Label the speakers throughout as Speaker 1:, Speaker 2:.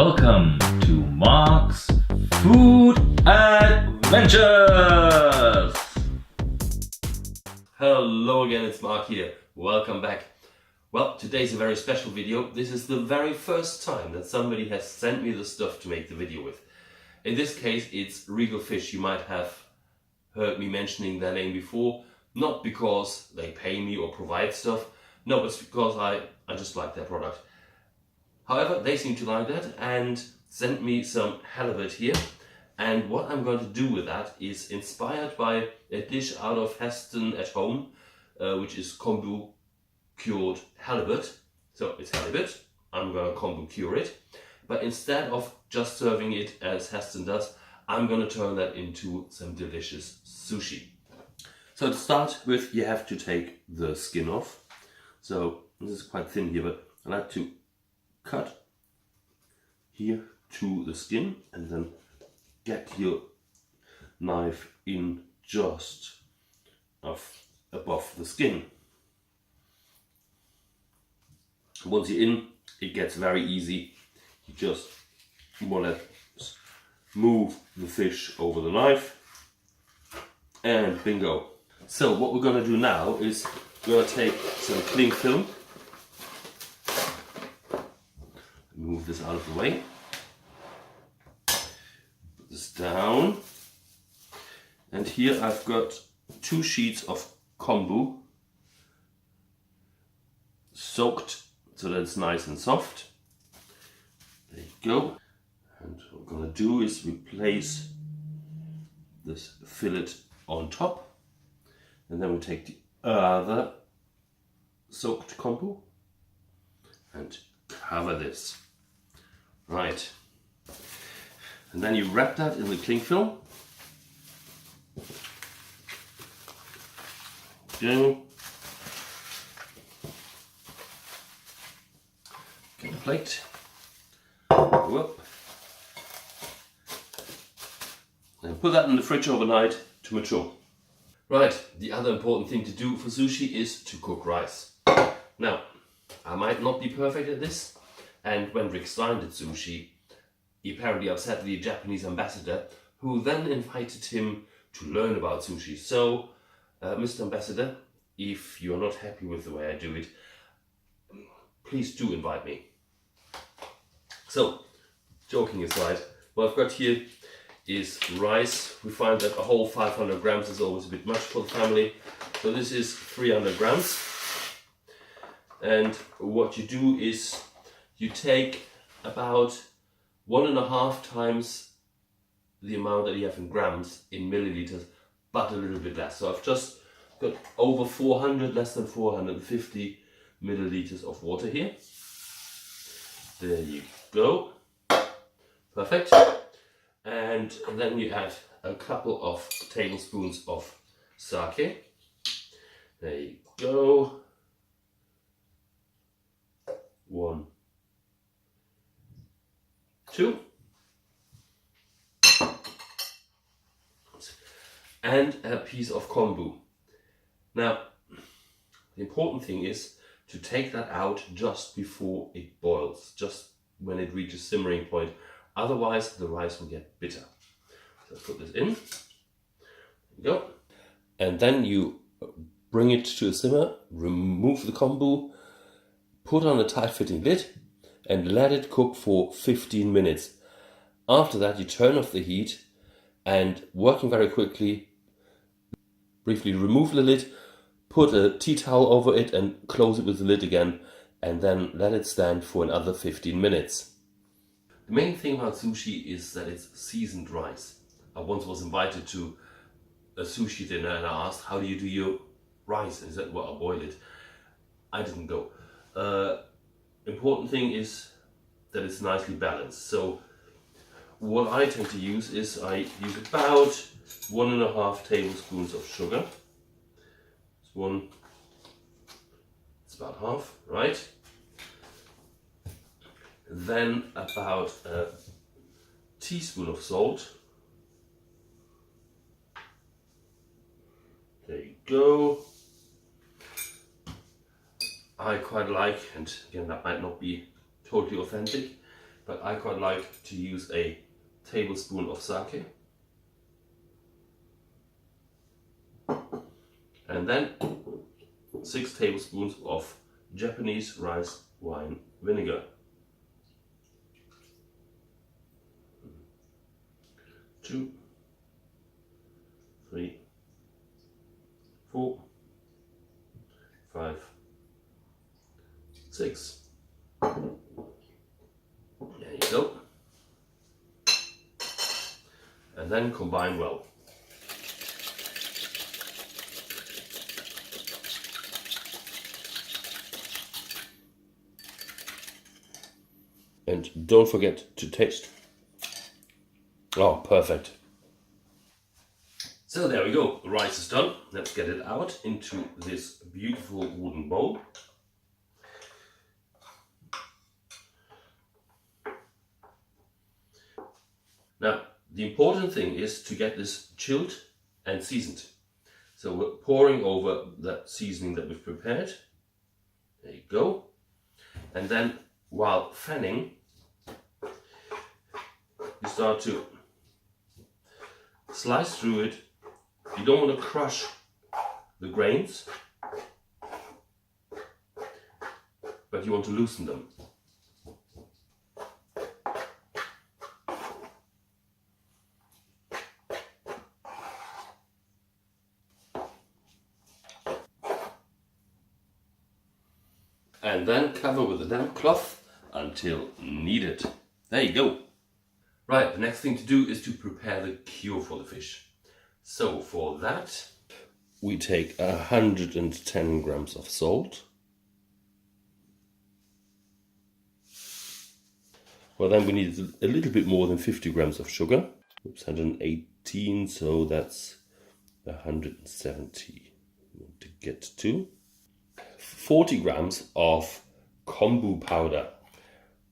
Speaker 1: Welcome to Marc's Food Adventures!
Speaker 2: Hello again, it's Marc here. Welcome back. Well, today's a very special video. This is the very first time that somebody has sent me the stuff to make the video with. In this case, it's Regal Fish. You might have heard me mentioning their name before, not because they pay me or provide stuff. No, it's because I just like their product. However, they seem to like that and sent me some halibut here. And what I'm going to do with that is inspired by a dish out of Heston at home, which is kombu cured halibut. So it's halibut, I'm going to kombu cure it. But instead of just serving it as Heston does, I'm going to turn that into some delicious sushi. So to start with, you have to take the skin off. So this is quite thin here, but I like to cut here to the skin and then get your knife in just above the skin. Once you're in, it gets very easy. You just more or less move the fish over the knife and bingo. So what we're going to do now is we're going to take some cling film. Move this out of the way. Put this down. And here I've got 2 sheets of kombu soaked so that it's nice and soft. There you go. And what we're going to do is replace this fillet on top. And then we take the other soaked kombu and cover this. Right. And then you wrap that in the cling film. Go. Get a plate. Whoop. And put that in the fridge overnight to mature. Right, the other important thing to do for sushi is to cook rice. Now, I might not be perfect at this, and when Rick Stein did sushi, he apparently upset the Japanese ambassador, who then invited him to learn about sushi. So, Mr. Ambassador, if you're not happy with the way I do it, please do invite me. So, joking aside, what I've got here is rice. We find that a whole 500 grams is always a bit much for the family. So this is 300 grams. And what you do is you take about 1.5 times the amount that you have in grams in milliliters, but a little bit less. So I've just got over 400, less than 450 milliliters of water here. There you go. Perfect. And then you add a couple of tablespoons of sake. There you go. 1, 2. And a piece of kombu. Now, the important thing is to take that out just before it boils, just when it reaches simmering point. Otherwise, the rice will get bitter. So put this in. There you go. And then you bring it to a simmer, remove the kombu, put on a tight-fitting lid, and let it cook for 15 minutes. After that, you turn off the heat and, working very quickly, briefly remove the lid, put a tea towel over it and close it with the lid again, and then let it stand for another 15 minutes. The main thing about sushi is that it's seasoned rice. I once was invited to a sushi dinner and I asked, how do you do your rice? And he said, well, I'll boil it. I didn't go. Important thing is that it's nicely balanced. So what I tend to use is I use about 1.5 tablespoons of sugar. It's about half, right? Then about a teaspoon of salt. There you go. I quite like, and again that might not be totally authentic, but I quite like to use a tablespoon of sake. And then 6 tablespoons of Japanese rice wine vinegar. 2, 3, 4, 5, 6. There you go. And then combine well. And don't forget to taste. Oh, perfect. So there we go, the rice is done. Let's get it out into this beautiful wooden bowl. Now, the important thing is to get this chilled and seasoned. So we're pouring over that seasoning that we've prepared. There you go. And then while fanning, you start to slice through it. You don't want to crush the grains, but you want to loosen them. And then cover with a damp cloth until needed. There you go. Right, the next thing to do is to prepare the cure for the fish. So for that, we take 110 grams of salt. Well, then we need a little bit more than 50 grams of sugar. Oops, 118, so that's 170 to get to. 40 grams of kombu powder.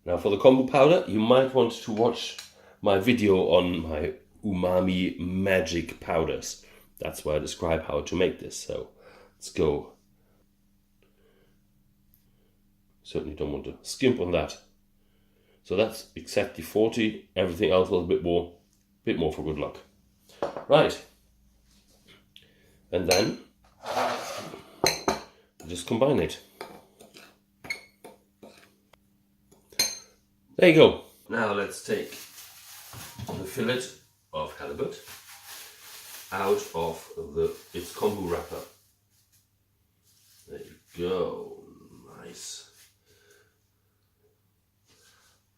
Speaker 2: Now for the kombu powder, you might want to watch my video on my umami magic powders. That's where I describe how to make this. So let's go. Certainly don't want to skimp on that. So that's exactly 40. Everything else was a bit more for good luck. Right. And then just combine it. There you go. Now let's take the fillet of halibut out of its kombu wrapper. There you go. Nice.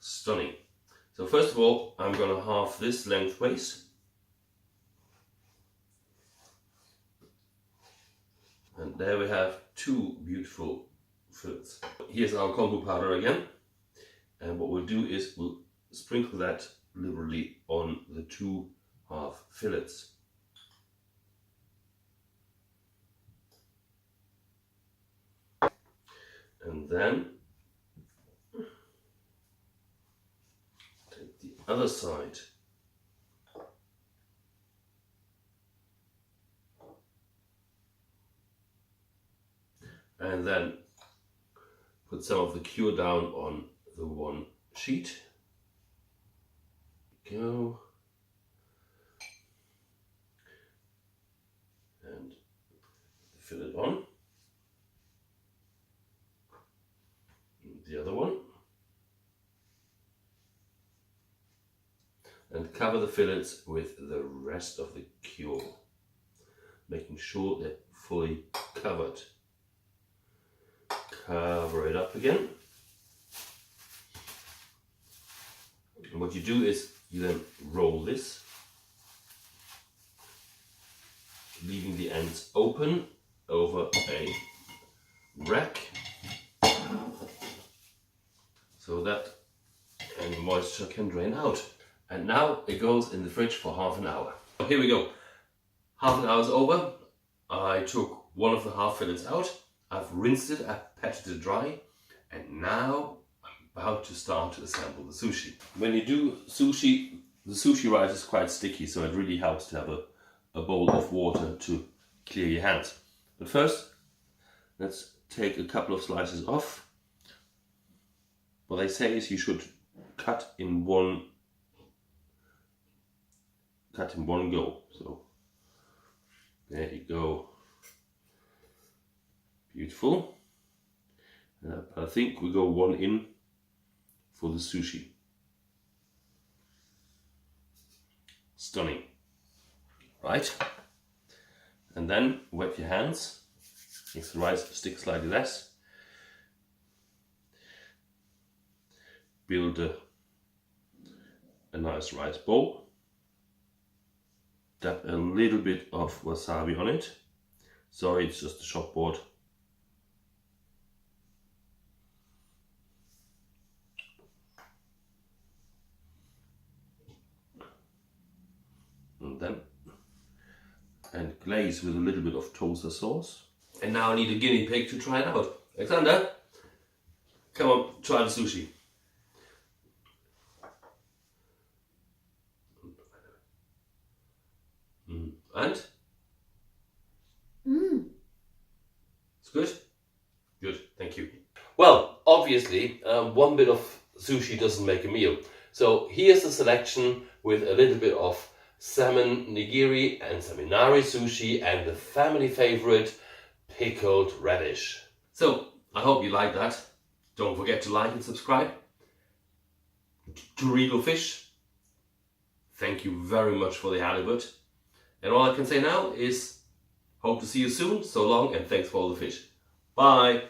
Speaker 2: Stunning. So first of all, I'm going to halve this lengthways. And there we have 2 beautiful fillets. Here's our kombu powder again. And what we'll do is we'll sprinkle that liberally on the 2 half fillets. And then take the other side. And then put some of the cure down on the one sheet. Go. And fill it on. The other one. And cover the fillets with the rest of the cure, making sure they're fully covered. Cover it up again. And what you do is you then roll this, leaving the ends open over a rack so that any moisture can drain out. And now it goes in the fridge for half an hour. Here we go. Half an hour's over. I took one of the half fillets out. I've rinsed it, I've patted it dry, and now I'm about to start to assemble the sushi. When you do sushi, the sushi rice is quite sticky, so it really helps to have a bowl of water to clear your hands. But first, let's take a couple of slices off. What they say is you should cut in one go. So there you go. Beautiful. I think we go one in for the sushi. Stunning. Right. And then wet your hands. Makes the rice stick slightly less. Build a nice rice bowl. Dab a little bit of wasabi on it. Sorry, it's just a chalkboard. And glaze with a little bit of toaster sauce. And now I need a guinea pig to try it out. Alexander, come on, try the sushi. And? It's good? Good, thank you. Well, obviously, one bit of sushi doesn't make a meal. So here's the selection with a little bit of salmon nigiri and saminari sushi and the family favorite pickled radish. So I hope you like that. Don't forget to like and subscribe. To Regal Fish, thank you very much for the halibut. And all I can say now is hope to see you soon. So long and thanks for all the fish. Bye.